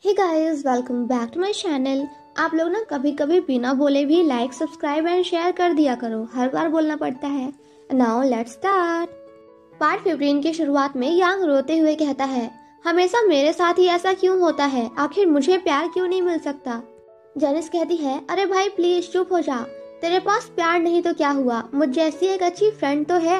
Hey guys, welcome back to my channel. आप लोग ना कभी कभी बिना बोले भी लाइक, सब्सक्राइब एंड शेयर कर दिया करो। हर बार बोलना पड़ता है। Now let's start. पार्ट 15 की शुरुआत में यांग रोते हुए कहता है, हमेशा मेरे साथ ही ऐसा क्यों होता है? आखिर मुझे प्यार क्यों नहीं मिल सकता? जेनिस कहती है, अरे भाई प्लीज चुप हो जा। तेरे पास प्यार नहीं तो क्या हुआ, मुझ जैसी एक अच्छी फ्रेंड तो है।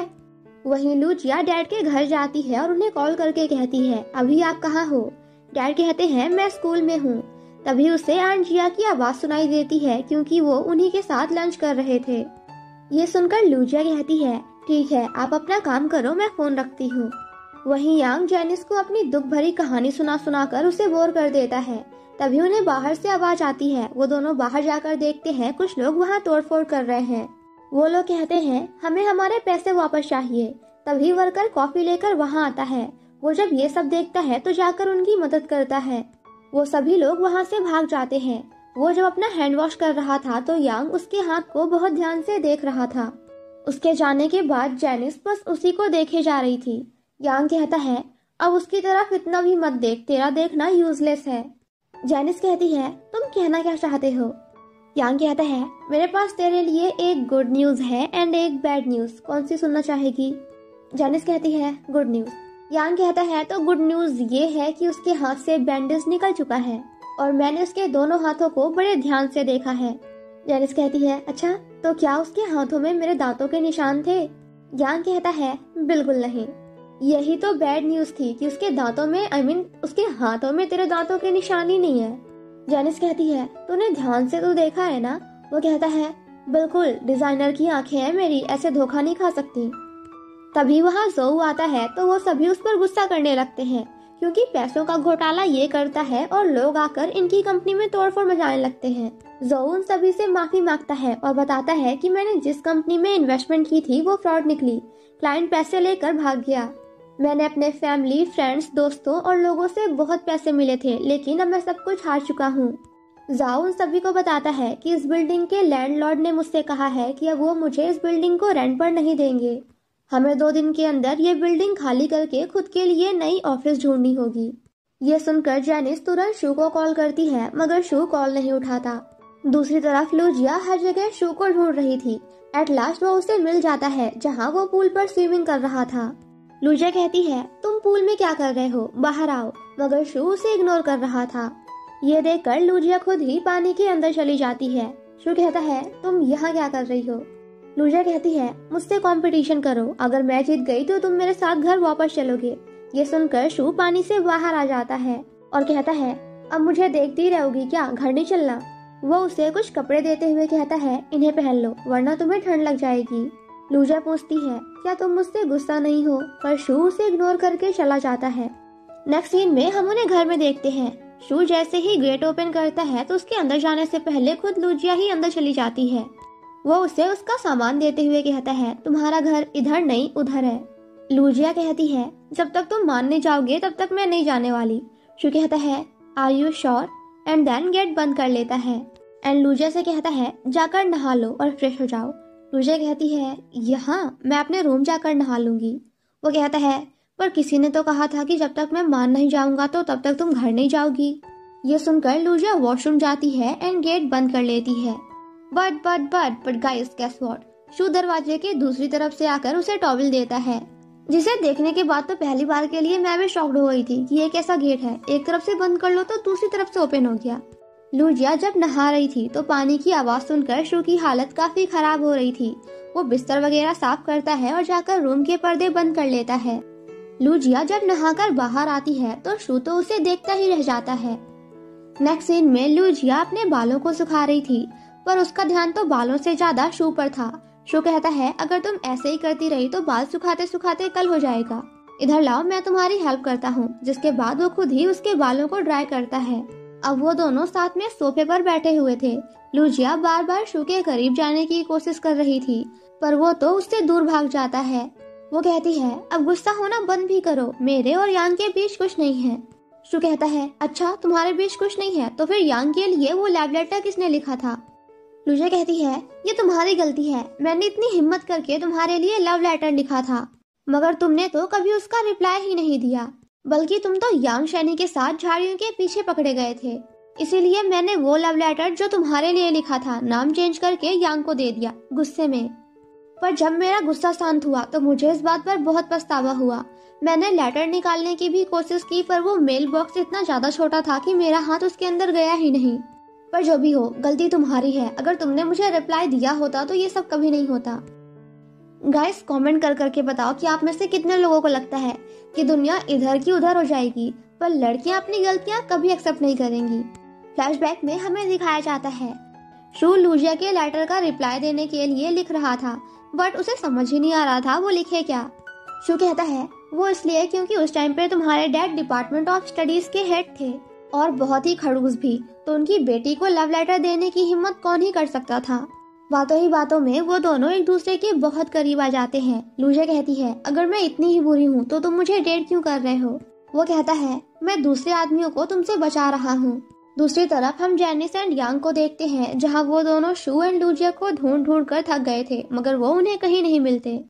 वहीं लूजिया डैड के घर जाती है और उन्हें कॉल करके कहती है, अभी आप कहाँ हो? डैड कहते हैं, मैं स्कूल में हूँ। तभी उसे आंट जिया की आवाज सुनाई देती है क्योंकि वो उन्हीं के साथ लंच कर रहे थे। ये सुनकर लूजिया कहती है, ठीक है आप अपना काम करो, मैं फोन रखती हूँ। वहीं यांग जेनिस को अपनी दुख भरी कहानी सुना सुनाकर उसे बोर कर देता है। तभी उन्हें बाहर से आवाज आती है। वो दोनों बाहर जाकर देखते हैं कुछ लोग वहाँ तोड़फोड़ कर रहे हैं। वो लोग कहते हैं, हमें हमारे पैसे वापस चाहिए। तभी वर्कर कॉफी लेकर वहाँ आता है। वो जब ये सब देखता है तो जाकर उनकी मदद करता है। वो सभी लोग वहाँ से भाग जाते हैं। वो जब अपना हैंड वॉश कर रहा था तो यांग उसके हाथ को बहुत ध्यान से देख रहा था। उसके जाने के बाद जेनिस बस उसी को देखे जा रही थी। यांग कहता है, अब उसकी तरफ इतना भी मत देख, तेरा देखना यूजलेस है। जेनिस कहती है, तुम कहना क्या चाहते हो? यांग कहता है, मेरे पास तेरे लिए एक गुड न्यूज है एंड एक बैड न्यूज, कौन सी सुनना चाहेगी? जेनिस कहती है, गुड न्यूज। यांग कहता है, तो गुड न्यूज ये है कि उसके हाथ से बैंडेज निकल चुका है और मैंने उसके दोनों हाथों को बड़े ध्यान से देखा है। जेनिस कहती है, अच्छा तो क्या उसके हाथों में मेरे दांतों के निशान थे? यांग कहता है, बिल्कुल नहीं। यही तो बैड न्यूज थी कि उसके दांतों में उसके हाथों में तेरे दांतों के निशान ही नहीं है। जेनिस कहती है, तूने ध्यान से तो देखा है ना? वो कहता है, बिल्कुल, डिजाइनर की आंखें हैं मेरी, ऐसे धोखा नहीं खा सकती। तभी वहाँ जोऊ आता है तो वो सभी उस पर गुस्सा करने लगते हैं क्योंकि पैसों का घोटाला ये करता है और लोग आकर इनकी कंपनी में तोड़फोड़ मचाने लगते हैं। जोऊ उन सभी से माफी मांगता है और बताता है कि मैंने जिस कंपनी में इन्वेस्टमेंट की थी वो फ्रॉड निकली। क्लाइंट पैसे लेकर भाग गया। मैंने अपने फैमिली, फ्रेंड्स, दोस्तों और लोगों से बहुत पैसे मिले थे, लेकिन अब मैं सब कुछ हार चुका हूँ। जाओ उन सभी को बताता है कि इस बिल्डिंग के लैंडलॉर्ड ने मुझसे कहा है कि अब वो मुझे इस बिल्डिंग को रेंट पर नहीं देंगे। हमें 2 दिन के अंदर ये बिल्डिंग खाली करके खुद के लिए नई ऑफिस ढूंढनी होगी। ये सुनकर जेनिस तुरंत शू को कॉल करती है मगर शू कॉल नहीं उठाता। दूसरी तरफ लूजिया हर जगह शू को ढूंढ रही थी। एट लास्ट वो उसे मिल जाता है जहाँ वो पूल पर स्विमिंग कर रहा था। लूजिया कहती है, तुम पूल में क्या कर रहे हो, बाहर आओ। मगर शू उसे इग्नोर कर रहा था। ये देखकर लूजिया खुद ही पानी के अंदर चली जाती है। शू कहता है, तुम यहाँ क्या कर रही हो? लूजिया कहती है, मुझसे कंपटीशन करो, अगर मैं जीत गई तो तुम मेरे साथ घर वापस चलोगे। ये सुनकर शू पानी से बाहर आ जाता है और कहता है, अब मुझे देखती रहोगी क्या, घर नहीं चलना? वो उसे कुछ कपड़े देते हुए कहता है, इन्हें पहन लो वरना तुम्हें ठंड लग जाएगी। लूजिया पूछती है, क्या तुम मुझसे गुस्सा नहीं हो? पर शू उसे इग्नोर करके चला जाता है। नेक्स्ट सीन में हम उन्हें घर में देखते हैं। शू जैसे ही गेट ओपन करता है तो उसके अंदर जाने से पहले खुद लूजिया ही अंदर चली जाती है। वो उसे उसका सामान देते हुए कहता है, तुम्हारा घर इधर नहीं उधर है। लूजिया कहती है, जब तक तुम मानने जाओगे तब तक मैं नहीं जाने वाली। शू कहता है, are you sure? And then gate बंद कर लेता है एंड लूजिया से कहता है, जाकर नहा लो और फ्रेश हो जाओ। लूजिया कहती है, यहाँ मैं अपने रूम जाकर नहा लूंगी। वो कहता है, पर किसी ने तो कहा था कि जब तक मैं मान नहीं जाऊंगा तो तब तक तुम घर नहीं जाओगी। ये सुनकर लूजिया वॉशरूम जाती है एंड गेट बंद कर लेती है। But guys guess what? शू दरवाजे के दूसरी तरफ से आकर उसे टॉवल देता है, जिसे देखने के बाद तो पहली बार के लिए मैं भी शॉक्ड हो गई थी कि ये कैसा गेट है, एक तरफ से बंद कर लो तो दूसरी तरफ से ओपन हो गया। लूजिया जब नहा रही थी तो पानी की आवाज सुनकर शू की हालत काफी खराब हो रही थी। वो बिस्तर वगैरह साफ करता है और जाकर रूम के पर्दे बंद कर लेता है। लूजिया जब नहाकर बाहर आती है तो शू तो उसे देखता ही रह जाता है। नेक्स्ट सीन में लूजिया अपने बालों को सुखा रही थी पर उसका ध्यान तो बालों से ज्यादा शू पर था। शू कहता है, अगर तुम ऐसे ही करती रही तो बाल सुखाते सुखाते कल हो जाएगा। इधर लाओ मैं तुम्हारी हेल्प करता हूँ। जिसके बाद वो खुद ही उसके बालों को ड्राई करता है। अब वो दोनों साथ में सोफे पर बैठे हुए थे। लूजिया बार बार शू के करीब जाने की कोशिश कर रही थी पर वो तो उससे दूर भाग जाता है। वो कहती है, अब गुस्सा होना बंद भी करो, मेरे और यांग के बीच कुछ नहीं है। शू कहता है, अच्छा तुम्हारे बीच कुछ नहीं है तो फिर यांग के लिए वो लव लेटर किसने लिखा था? लूजिया कहती है, ये तुम्हारी गलती है, मैंने इतनी हिम्मत करके तुम्हारे लिए लव लेटर लिखा था मगर तुमने तो कभी उसका रिप्लाई ही नहीं दिया। बल्कि तुम तो यांग शैनी के साथ झाड़ियों के पीछे पकड़े गए थे, इसीलिए मैंने वो लव लेटर जो तुम्हारे लिए लिखा था नाम चेंज करके यांग को दे दिया गुस्से में। पर जब मेरा गुस्सा शांत हुआ तो मुझे इस बात पर बहुत पछतावा हुआ। मैंने लेटर निकालने की भी कोशिश की पर वो मेल बॉक्स इतना ज्यादा छोटा था कि मेरा हाथ उसके अंदर गया ही नहीं। पर जो भी हो, गलती तुम्हारी है। अगर तुमने मुझे रिप्लाई दिया होता तो ये सब कभी नहीं होता। गाइस, कमेंट कर करके बताओ कि आप में से कितने लोगों को लगता है कि दुनिया इधर की उधर हो जाएगी पर लड़कियां अपनी गलतियां कभी एक्सेप्ट नहीं करेंगी। फ्लैशबैक में हमें दिखाया जाता है शू लूजिया के लेटर का रिप्लाई देने के लिए लिख रहा था, बट उसे समझ ही नहीं आ रहा था वो लिखे क्या। शू कहता है वो इसलिए क्योंकि उस टाइम पे तुम्हारे डैड डिपार्टमेंट ऑफ स्टडीज के हेड थे और बहुत ही खड़ूस भी, तो उनकी बेटी को लव लेटर देने की हिम्मत कौन ही कर सकता था। बातों ही बातों में वो दोनों एक दूसरे के बहुत करीब आ जाते हैं। लूजिया कहती है अगर मैं इतनी ही बुरी हूँ तो तुम मुझे डेट क्यों कर रहे हो। वो कहता है मैं दूसरे आदमियों को तुमसे बचा रहा हूँ। दूसरी तरफ हम जेनिस एंड यांग को देखते हैं जहाँ वो दोनों शू एंड लूजिया को ढूंढ ढूंढ कर थक गए थे मगर वो उन्हें कहीं नहीं मिलते।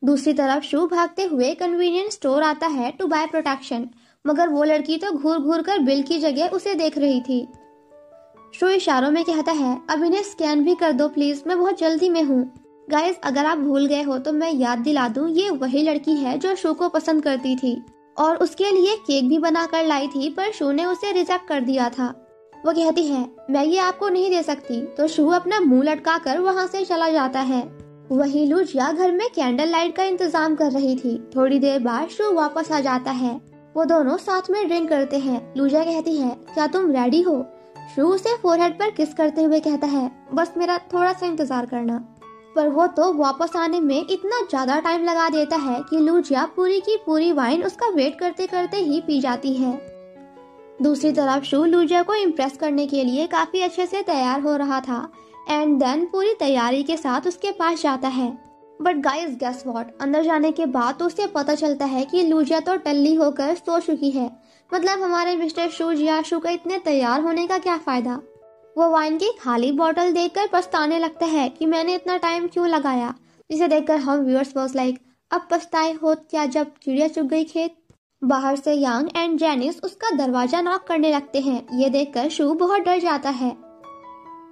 दूसरी तरफ शू भागते हुए कन्वीनियंस स्टोर आता है टू बाय प्रोटेक्शन, मगर वो लड़की तो घूर घूर कर बिल की जगह उसे देख रही थी। शू इशारों में कहता है अब इन्हें स्कैन भी कर दो प्लीज, मैं बहुत जल्दी में हूँ। गाइस, अगर आप भूल गए हो तो मैं याद दिला दूं, ये वही लड़की है जो शू को पसंद करती थी और उसके लिए केक भी बना कर लाई थी, पर शू ने उसे रिजेक्ट कर दिया था। वो कहती है मैं ये आपको नहीं दे सकती, तो शू अपना मुंह लटका कर वहाँ से चला जाता है। वही लूजिया घर में कैंडल लाइट का इंतजाम कर रही थी। थोड़ी देर बाद शू वापस आ जाता है। वो दोनों साथ में ड्रिंक करते हैं। लूजिया कहती है क्या तुम रेडी हो। शू उसे फोरहेड पर किस करते हुए कहता है बस मेरा थोड़ा सा इंतजार करना। पर वो तो वापस आने में इतना ज्यादा टाइम लगा देता है कि लूजिया पूरी की पूरी वाइन उसका वेट करते करते ही पी जाती है। दूसरी तरफ शू लूजिया को इम्प्रेस करने के लिए काफी अच्छे से तैयार हो रहा था एंड देन पूरी तैयारी के साथ उसके पास जाता है। बट गाइस गेस व्हाट, अंदर जाने के बाद तो उसे पता चलता है कि लूजिया तो टल्ली होकर सो चुकी है। मतलब हमारे मिस्टर शू का इतने तैयार होने का क्या फायदा। वो वाइन की खाली बोतल देखकर पछताने लगता है कि मैंने इतना टाइम क्यों लगाया, जिसे देखकर हम व्यूअर्स वाज लाइक अब पछताए होत क्या जब चिड़िया चुग गई खेत। बाहर से यांग एंड जेनिस उसका दरवाजा नॉक करने लगते हैं। ये देखकर शू बहुत डर जाता है।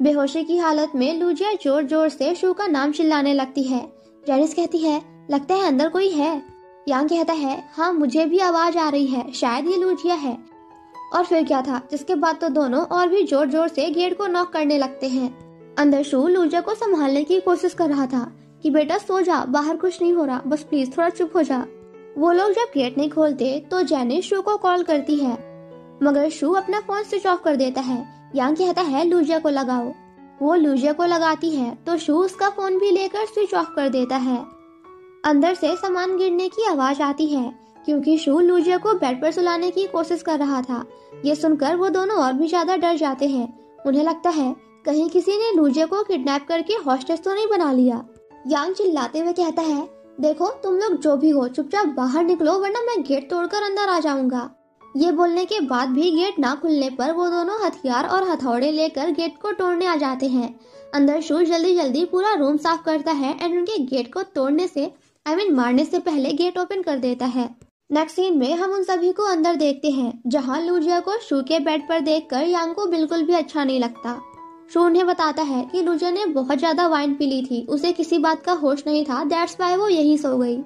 बेहोशी की हालत में लूजिया जोर जोर से शू का नाम चिल्लाने लगती है। जेनिस कहती है लगता है अंदर कोई है। यांग कहता है हाँ मुझे भी आवाज आ रही है, शायद ये लूजिया है। और फिर क्या था, जिसके बाद तो दोनों और भी जोर जोर से गेट को नॉक करने लगते हैं। अंदर शू लूजिया को संभालने की कोशिश कर रहा था कि बेटा सो जा, बाहर कुछ नहीं हो रहा, बस प्लीज थोड़ा चुप हो जा। वो लोग जब गेट नहीं खोलते तो जेनिस शू को कॉल करती है, मगर शू अपना फोन स्विच ऑफ कर देता है। यांग कहता है लूजिया को लगाओ। वो लूजिया को लगाती है तो शू उसका फोन भी लेकर स्विच ऑफ कर देता है। अंदर से सामान गिरने की आवाज आती है क्योंकि शू लूजिया को बेड पर सुलाने की कोशिश कर रहा था। ये सुनकर वो दोनों और भी ज्यादा डर जाते हैं। उन्हें लगता है कहीं किसी ने लूजिया को किडनैप करके हॉस्टेस तो नहीं बना लिया। यांग चिल्लाते हुए कहता है देखो तुम लोग जो भी हो चुपचाप बाहर निकलो वरना मैं गेट तोड़कर अंदर आ जाऊंगा। ये बोलने के बाद भी गेट ना खुलने पर वो दोनों हथियार और हथौड़े लेकर गेट को तोड़ने आ जाते हैं। अंदर शू जल्दी जल्दी पूरा रूम साफ करता है एंड उनके गेट को तोड़ने से मारने से पहले गेट ओपन कर देता है। नेक्स्ट सीन में हम उन सभी को अंदर देखते हैं जहाँ लूजिया को शू के बेड पर देखकर यांग को बिल्कुल भी अच्छा नहीं लगता। शू उन्हें बताता है कि लूजिया ने बहुत ज्यादा वाइन पी ली थी, उसे किसी बात का होश नहीं था, दैट्स व्हाई वो यही सो गई।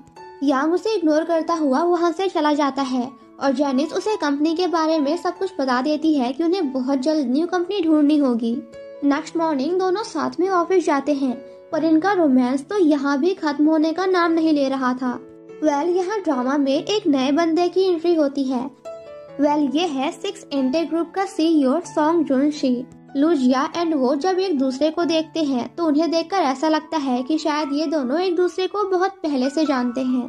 यांग उसे इग्नोर करता हुआ वहाँ से चला जाता है और जेनिस उसे कंपनी के बारे में सब कुछ बता देती है कि उन्हें बहुत जल्द न्यू कंपनी ढूंढनी होगी। नेक्स्ट मॉर्निंग दोनों साथ में ऑफिस जाते हैं पर इनका रोमांस तो यहाँ भी खत्म होने का नाम नहीं ले रहा था। यहाँ ड्रामा में एक नए बंदे की एंट्री होती है। ये है 6 इंटे ग्रुप का CEO song Jun she. Lucia and वो जब एक दूसरे को देखते हैं तो उन्हें देखकर ऐसा लगता है कि शायद ये दोनों एक दूसरे को बहुत पहले से जानते हैं।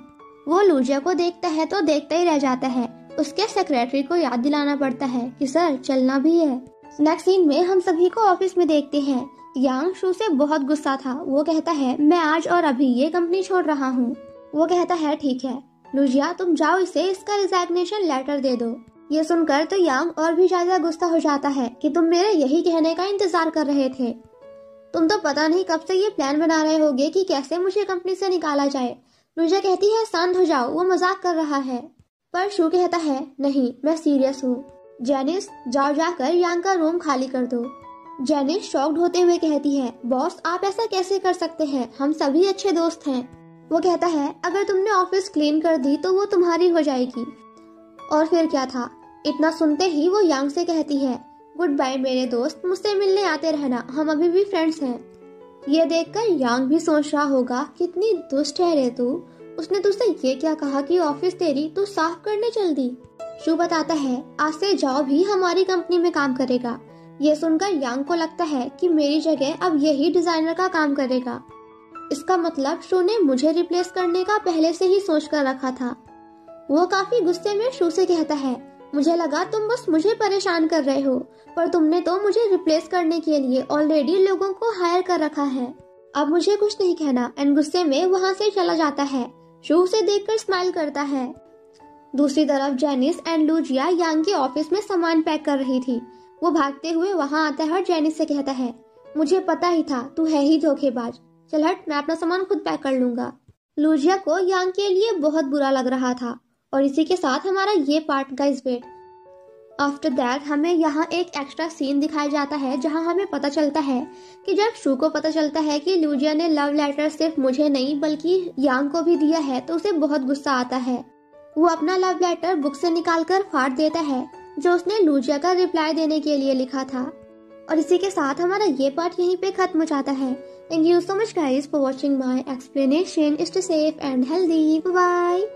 वो लूजिया को देखता है तो देखता ही रह जाता है। उसके सेक्रेटरी को याद दिलाना पड़ता है कि सर चलना भी है। नेक्स्ट सीन में हम सभी को ऑफिस में देखते हैं। यांग शू से बहुत गुस्सा था। वो कहता है मैं आज और अभी ये कंपनी छोड़ रहा हूँ। वो कहता है ठीक है लूजिया तुम जाओ, इसे इसका रिजाग्नेशन लेटर दे दो। ये सुनकर तो यांग और भी ज्यादा गुस्सा हो जाता है कि तुम मेरे यही कहने का इंतजार कर रहे थे। तुम तो पता नहीं कब से ये प्लान बना रहे होगे कि कैसे मुझे कंपनी से निकाला जाए। लूजिया कहती है शांत हो जाओ, वो मजाक कर रहा है। पर शू कहता है नहीं, मैं सीरियस हूँ। जेनिस, जाओ जाकर यांग का रूम खाली कर दो। जेनिस शॉक्ड होते हुए कहती है, बॉस आप ऐसा कैसे कर सकते हैं, हम सभी अच्छे दोस्त हैं। वो कहता है अगर तुमने ऑफिस क्लीन कर दी तो वो तुम्हारी हो जाएगी। और फिर क्या था, इतना सुनते ही वो यांग से कहती है, गुड बाय मेरे दोस्त, मुझसे मिलने आते रहना, हम अभी भी फ्रेंड्स हैं। ये देखकर यांग भी सोच रहा होगा कितनी दुष्ट है रे तू, उसने तुझसे ये क्या कहा कि ऑफिस तेरी तू साफ करने चल दी। शू बताता है आज से जाओ भी हमारी कंपनी में काम करेगा। ये सुनकर यांग को लगता है कि मेरी जगह अब यही डिजाइनर का काम करेगा। इसका मतलब शू ने मुझे रिप्लेस करने का पहले से ही सोच कर रखा था। वो काफी गुस्से में शू से कहता है, मुझे लगा तुम बस मुझे परेशान कर रहे हो, पर तुमने तो मुझे रिप्लेस करने के लिए ऑलरेडी लोगों को हायर कर रखा है। अब मुझे कुछ नहीं कहना। एंड गुस्से में वहाँ से चला जाता है। शू उसे देखकर स्माइल करता है। दूसरी तरफ जेनिस एंड लूजिया यांग के ऑफिस में सामान पैक कर रही थी। वो भागते हुए वहाँ आता है और जेनिस से कहता है, मुझे पता ही था तू है ही धोखेबाज, चल हट, मैं अपना सामान खुद पैक कर लूंगा। लूजिया को यांग के लिए बहुत बुरा लग रहा था। और इसी के साथ हमारा ये part guys wait. After that हमें यहाँ एक एक्स्ट्रा सीन दिखाया जाता है जहाँ हमें पता चलता है कि जब शू को पता चलता है कि लूजिया ने लव लेटर सिर्फ मुझे नहीं बल्कि यांग को भी दिया है तो उसे बहुत गुस्सा आता है। वो अपना लव लेटर बुक से निकालकर फाड़ देता है जो उसने लूजिया का रिप्लाई देने के लिए लिखा था। और इसी के साथ हमारा ये पार्ट यहीं पे खत्म हो जाता है। Thank you so much guys for watching my explanation. Stay safe and healthy. Bye.